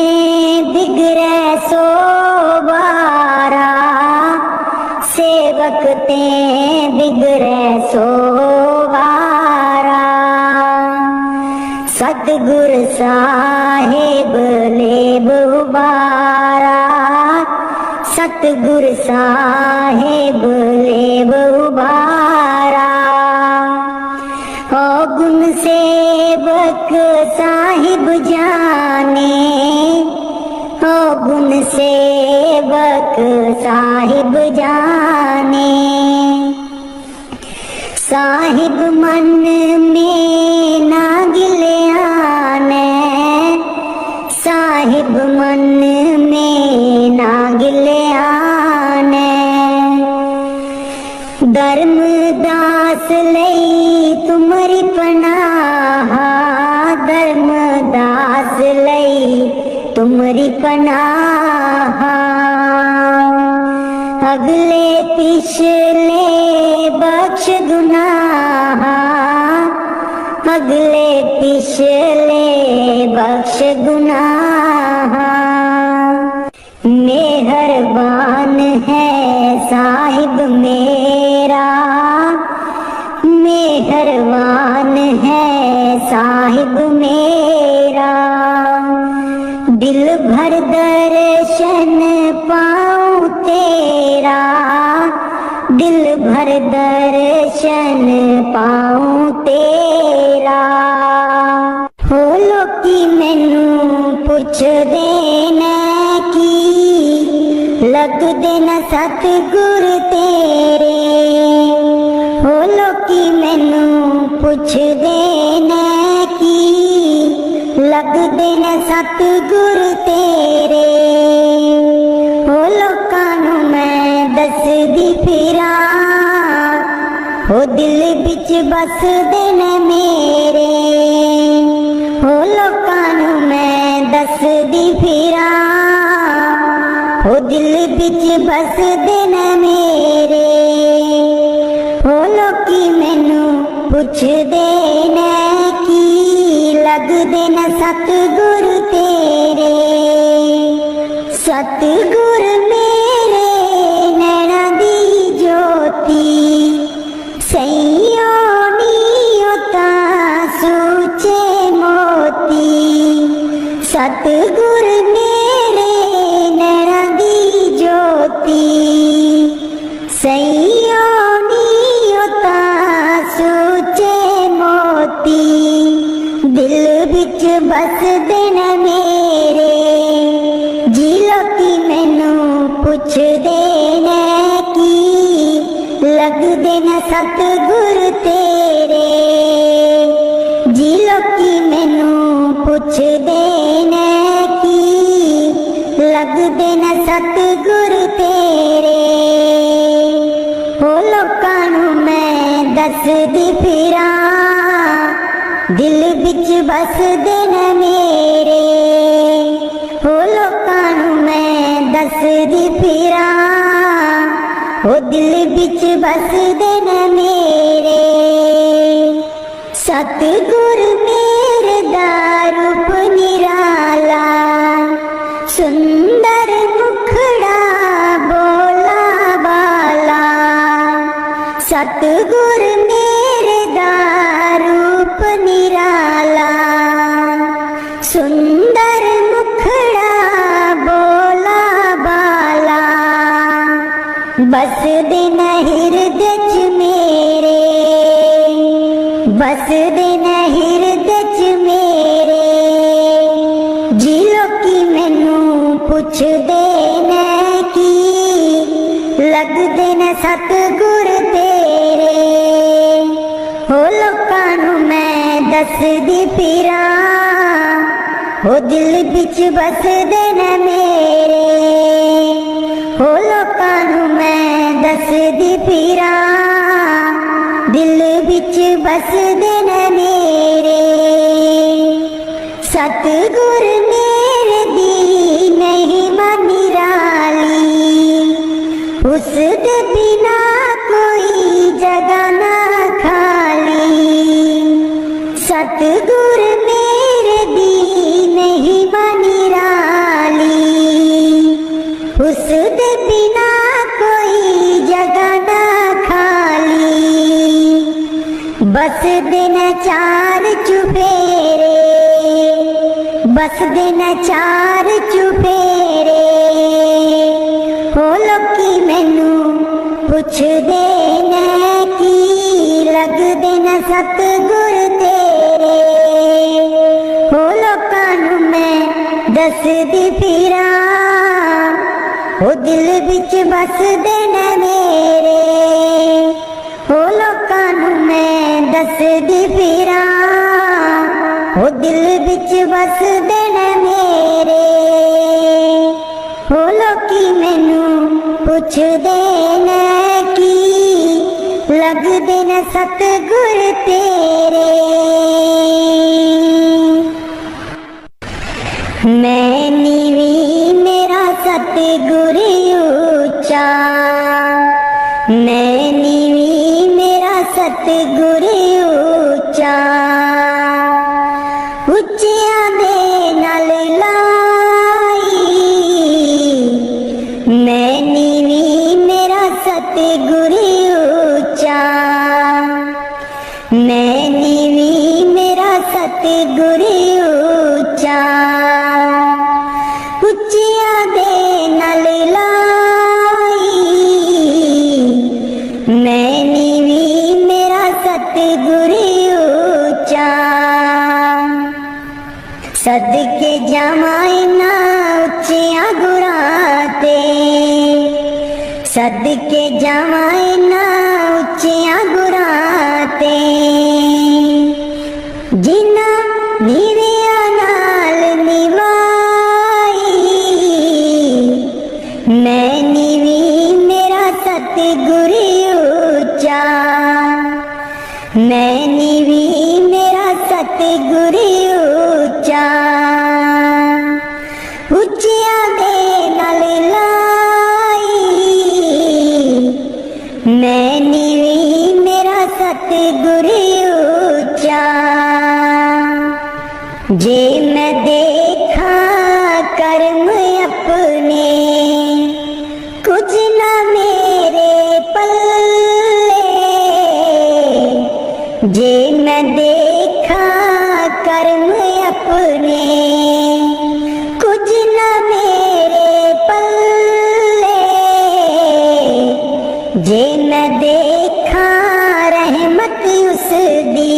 बिगड़े सो बारा, सेवक ते बिगड़े सो बारा। सतगुर साहेब लेब उबारा, सतगुर साहेब लेब उबारा। ओ गुण सेवक साहिब जाने, ओ गुण सेवक साहिब जाने। साहिब मन में ना गिले आने, साहिब मन में ना गिले आने। धर्मदास लई तुमरी पनाह, धर्मदास लई तुमरी पनाह। अगले पिछले बख्श गुनाह, अगले पिछले बख्श गुनाह। मेहर मेरा, मेहरबान है साहिब मेरा। दिल भर दर्शन पाऊं तेरा, दिल भर दर्शन पाऊं तेरा। हो लोकी मैनू पुछदे ने की लगदे न सतगुर तेरे। हो लोकी मैनू पुछदे ने की लगदे न सतगुर तेरे। हो लोकां नू मैं दसदी फिरां, हो दिल बिच बसदे ने मेरे। हो लोकां नू मैं दसदी फिरां, हो दिल बिच बसदे ने मेरे। हो लोकी मैनू पुछदे ने की लगदे न सतगुर तेरे। सतगुर मेरे नैना दी ज्योति, सैयों नीओ तां सूचे मोती। सतगुर मेरे नैना दी ज्योति, सैयों नीओ तां सूचे मोती। दिल बिच बसदे न मेरे, जी लोकी मैनू पुछदे ने की लगदे न सतगुर तेरे। जी लोकी मैनू पुछदे ने की लगदे न सतगुर तेरे। हो लोकां नू मैं दसदी फिरां, दिल बिच बसदे न मेरे। हो लोकां नू मैं दसदी फिरां, हो दिल बिच बसदे न मेरे। सतगुर मेरे दा रूप निराला, सुंदर मुखड़ा बोला बाला। सतगुर मेरे दा रूप निराला, सुंदर मुखड़ा बोला बाला। बसदे न हिरदे च मेरे, बसदे न हिरदे च मेरे। जी लोकी मैनू पुछदे ने की लगदे न सतगुर तेरे। हो लोकां नू मैं दसदी फिरां, हो दिल बिच बसदे न मेरे। हो लोकां नू मैं दसदी फिरां, दिल बिच बसदे न मेरे। सतगुर मेरे दी महिमा निराली, उसदे बिना कोई जगह ना खाली। सतगुर मेरे दी महिमा निराली, उसदे बिना कोई जगह ना खाली। बसदे न चार चुफेरे, बसदे न चार चुफेरे। हो लोकी मैनू पुछदे ने की लगदे न सतगुर तेरे। हो लोकां नू मैं दसदी फिरां, हो दिल बिच बसदे न मेरे। हो लोकां नू मैं दसदी फिरां, हो दिल बिच बसदे न मेरे। हो लोकी मैनू पुछदे ने की लगदे न सतगुर तेरे। मैं नीवी मेरा सतगुर ऊंचा, मैं नीवी मेरा सतगुर ऊंचा। ਉੱਚਿਆਂ ਦੇ ਨਾਲ ਲਾਈ, ਮੈਂ ਨੀਵੀਂ ਮੇਰਾ ਸਤਿਗੁਰ सदके जावां इन्हां उच्चियां गुरां ते जिन्हां नीवियां नाल निवाई। मैं नीवी मेरा सतगुर ऊंचा, मैं नीवी मेरा सतगुर ऊंचा। उच्चियां दे नाल लाई, मैं नीवी मेरा सतगुर ऊंचा। जे मैं देखा कर्म अपने कुछ ना मेरे पल्ले, जे मैं देखा कर्म अपने कुछ ना मेरे पल्ले, जे मैं देखा रहमत उस दी,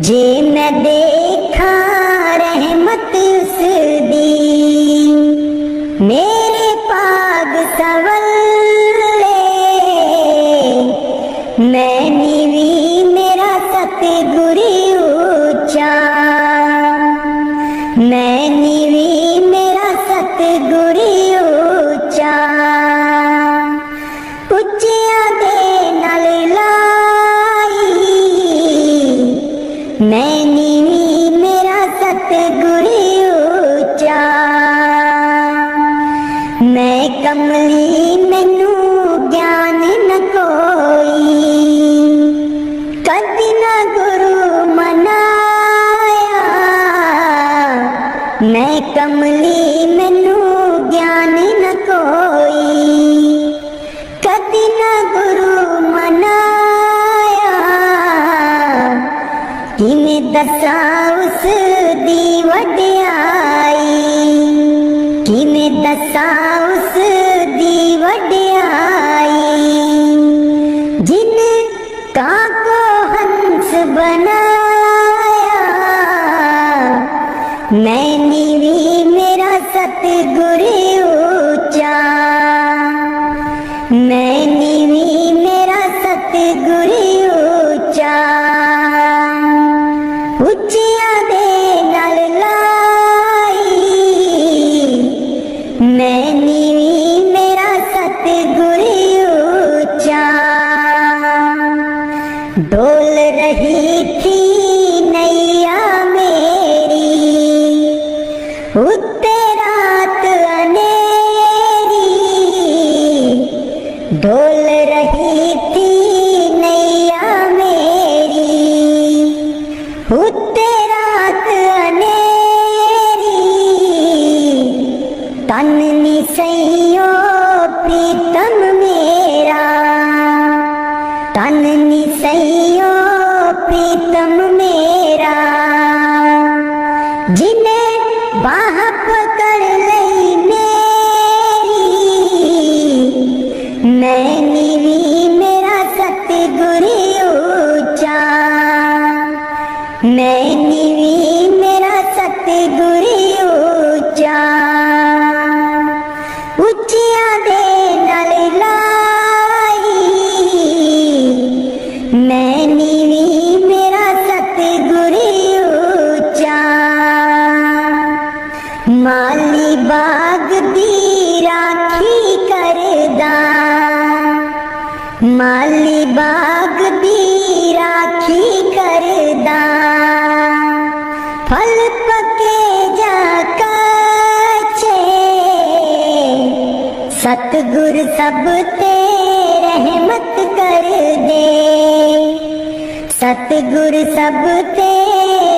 जे मैं देखा रहमत उस दी। मेरे पाग सवल्ले, मैं नीवी मेरा सतगुर ऊंचा, मैं नीवी मेरा सतगुर ऊंचा। उच्चियां दे नाल लाई, मैं नीवी मेरा सतगुर ऊंचा। मैं कमली मैनू ज्ञान न कोई, कदी ना गुरु मनाया। मैं कमली मैनू ज्ञान न कोई, कदी ना गुरु मनाया। किवें दसां उस दी वड्याई, किवें दसां उस दी वड्याई। जिन कां को हंस बनाया, मैं नीवी मेरा सतगुर ऊंचा, मैं नीवी मेरा सतगुर ऊंचा। उच्चियां दे नाल लाई, मैं नीवी मेरा सतगुर ऊंचा। डोल रही थी नैया मेरी उत्ते रात अनेरी, डोल रही थी नैया मेरी उत्ते रात अनेरी। तन निसैयो प्रीतम मेरा, तन निसैयो प्रीतम मेरा। जिन्हें बाह पकड़ लई मेरी, मैं नीवी मेरा सतगुर ऊंचा, मैं नीवी मेरा सतगुर ऊंचा। उच्चियां दे नाल लाई, मैं नीवी मेरा सतगुर ऊंचा। माली बाग दी राखी करदा, माली बाग दी राखी करदा। फल पके जा कच्चे, सतगुर सब ते रहमत कर दे, सतगुर सब ते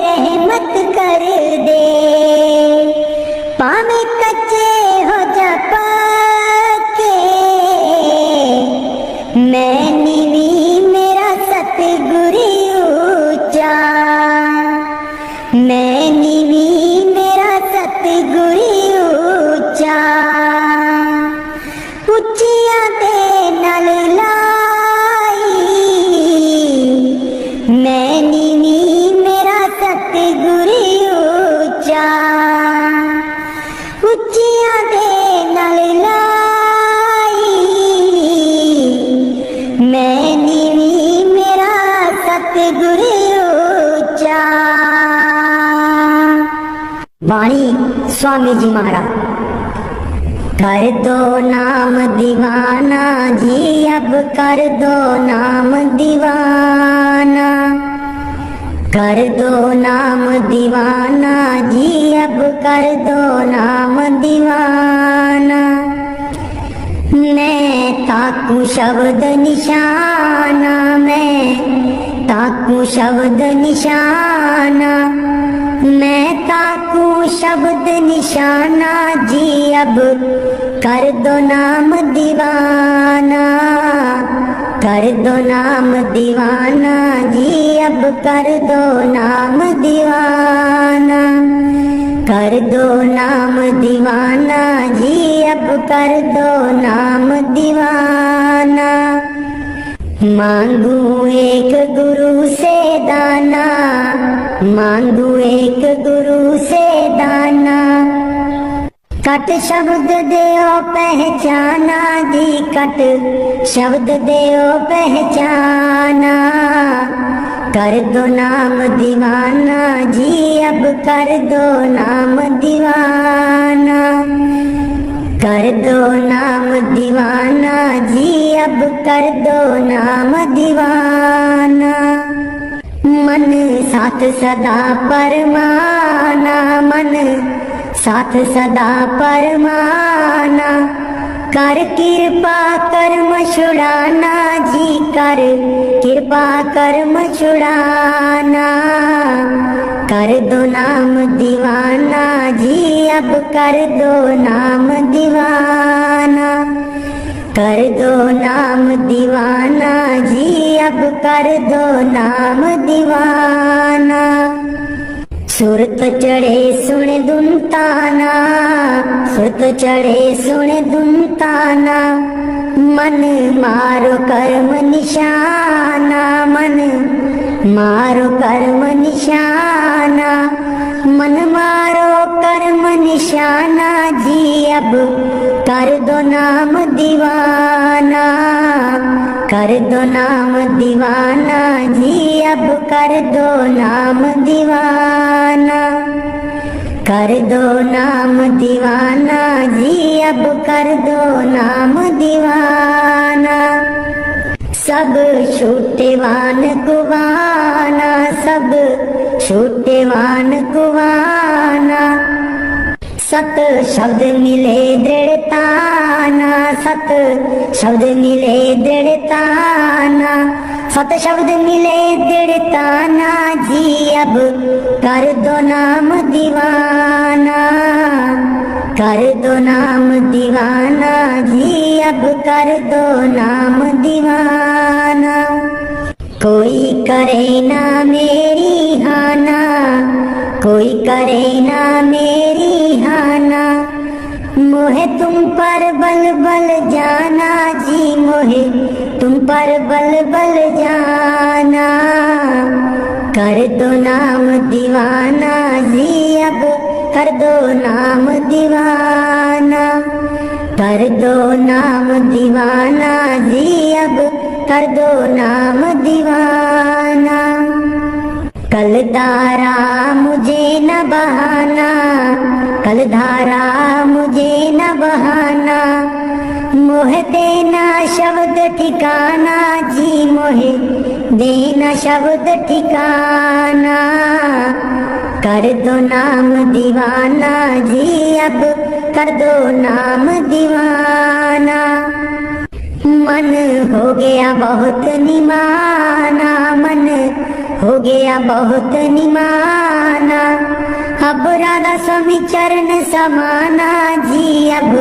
रहमत कर दे। पावे कच्चे हो जा पक्के, मैं नीवी मेरा सतगुर ऊंचा, मैं नीवी मेरा सतगुर ऊंचा। उच्चियां दे नाल लाई, मैं नीवी मेरा सतगुर ऊंचा। स्वामी जी महाराज। कर दो नाम दीवाना जी, अब कर दो नाम दीवाना, कर दो नाम दीवाना जी, अब कर दो नाम दीवाना। मैं ताकू शब्द निशाना, मैं ताकू शब्द निशाना, मैं ताकू शब्द निशाना जी, अब कर दो नाम दीवाना, कर दो नाम दीवाना जी, अब कर दो नाम दीवाना, कर दो नाम दीवाना जी, अब कर दो नाम दीवाना। मांगू एक गुरु से दाना, मांगू एक गुरु से दाना, कट शब्द देओ पहचाना जी, कट शब्द देओ पहचाना। कर दो नाम दीवाना जी, अब कर दो नाम दीवाना, कर दो नाम दीवाना जी, अब कर दो नाम दीवाना। मन साथ सदा परमाना, मन साथ सदा परमाना, कर कृपा कर्म छुड़ाना जी, कर कृपा कर्म छुड़ाना। कर दो नाम दीवाना जी, अब कर दो नाम दीवाना, कर दो नाम दीवाना जी, अब कर दो नाम दीवाना। सुरत चढ़े सुन दुनताना, सुरत चढ़े सुन दुनताना, मन मारो कर्म निशाना, मन मारो कर्म निशाना, मन मारो कर्म निशाना जी, अब कर दो नाम दीवाना, कर दो नाम दीवाना जी, अब कर दो नाम दीवाना, कर दो नाम दीवाना जी, अब कर दो नाम दीवाना। सब छूटेवान कुवाना, सब छूटेवान कुवाना, सत शब्द मिले दृढ़ताना, सत शब्द मिले दृढ़ताना, सत शब्द मिले दृढ़ताना जी, अब कर दो नाम दीवाना, कर दो नाम दीवाना जी, अब कर दो नाम दीवाना। कोई करे ना मेरी हाना, कोई करे ना मेरी हाना, मोहे तुम पर बल बल जाना जी, मोहे तुम पर बल बल जाना। कर दो नाम दीवाना जी, अब कर दो नाम दीवाना, कर दो नाम दीवाना जी, अब कर दो नाम दीवाना। कल धारा मुझे न बहाना, कल धारा मुझे न बहाना, मोह देना शब्द ठिकाना जी, मोहे देना शब्द ठिकाना। कर दो नाम दीवाना जी, अब कर दो नाम दीवाना। मन हो गया बहुत निमाना, मन हो गया बहुत निमाना, अब राधा स्वामी चरण समाना जी, अब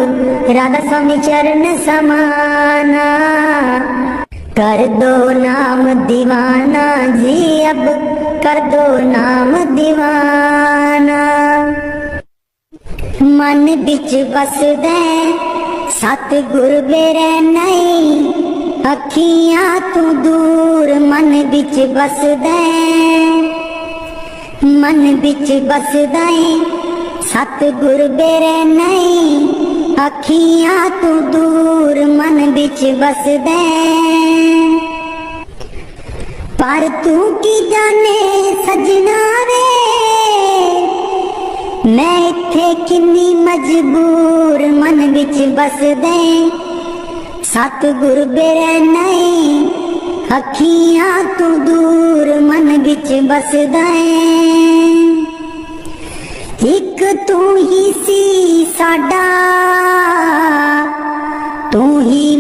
राधा स्वामी चरण समाना। कर दो नाम दीवाना जी, अब कर दो नाम दीवाना। मन बिच बस दे सतगुर बेरे नहीं, अखियां तू दूर मन बिच बस दे, मन बिच बस दे सतगुर बेरे नहीं, अखियां तू दूर मन बिच बस दे। पर तू की जाने सजना वे, मैं इत्थे किन्नी मजबूर मन विच बसदे सतगुर बेरै नहीं अखियां तू दूर मन विच बसदा एक तू ही सी साडा तू ही